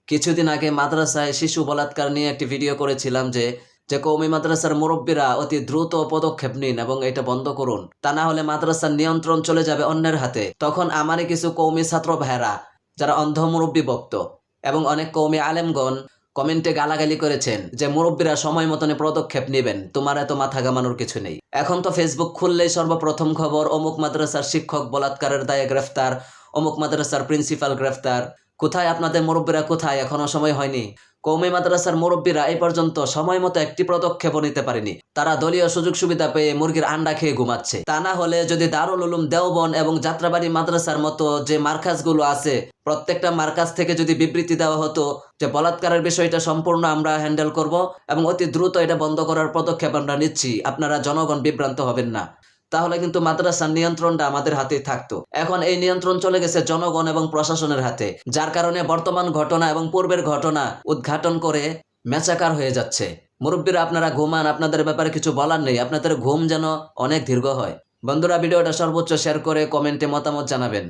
কিছুদিন আগে মাদ্রাসায় শিশু বলাৎকার নিয়ে একটি ভিডিও করেছিলাম যে যে কওমি মাদ্রাসার মুরব্বীরা অতি দ্রুত পদক্ষেপ নিন এবং এটা বন্ধ করুন, তা না হলে মাদ্রাসার নিয়ন্ত্রণ চলে যাবে অন্যের হাতে। তখন আমারই কিছু কওমি ছাত্র ভাইরা যারা অন্ধ মুরব্বী বক্ত এবং অনেক কওমি আলেমগণ কমেন্টে গালাগালি করেছেন যে মুরব্বীরা সময় মতনে পদক্ষেপ নেবেন, তোমার এত মাথা ঘামানোর কিছু নেই। এখন তো ফেসবুক খুললেই সর্বপ্রথম খবর অমুক মাদ্রাসার শিক্ষক বলাৎকারের দায়ে গ্রেফতার, অমুক মাদ্রাসার প্রিন্সিপাল গ্রেফতার। কোথায় আপনাদের মুরব্বীরা, কোথায়? এখনো সময় হয়নি। কওমি মাদ্রাসার মুরব্বীরা এই পর্যন্ত সময় মতো একটি পদক্ষেপও নিতে পারেনি। তারা দলীয় সুযোগ সুবিধা পেয়ে মুরগির আন্ডা খেয়ে ঘুমাচ্ছে। তা না হলে যদি দারুল উলুম দেওবন্দ এবং যাত্রাবাড়ি মাদ্রাসার মতো যে মার্কাজগুলো আছে, প্রত্যেকটা মার্কাজ থেকে যদি বিবৃতি দেওয়া হতো যে বলাৎকারের বিষয়টা সম্পূর্ণ আমরা হ্যান্ডেল করব এবং অতি দ্রুত এটা বন্ধ করার পদক্ষেপ আমরা নিচ্ছি, আপনারা জনগণ বিভ্রান্ত হবেন না, তাহলে কিন্তু মাদ্রাসার নিয়ন্ত্রণটা আমাদের হাতেই থাকতো। এখন এই নিয়ন্ত্রণ চলে গেছে জনগণ এবং প্রশাসনের হাতে, যার কারণে বর্তমান ঘটনা এবং পূর্বের ঘটনা উদ্ঘাটন করে মেচাকার হয়ে যাচ্ছে। মুরব্বীরা আপনারা ঘুমান, আপনাদের ব্যাপারে কিছু বলার নেই, আপনাদের ঘুম যেন অনেক দীর্ঘ হয়। বন্ধুরা, ভিডিওটা সর্বোচ্চ শেয়ার করে কমেন্টে মতামত জানাবেন।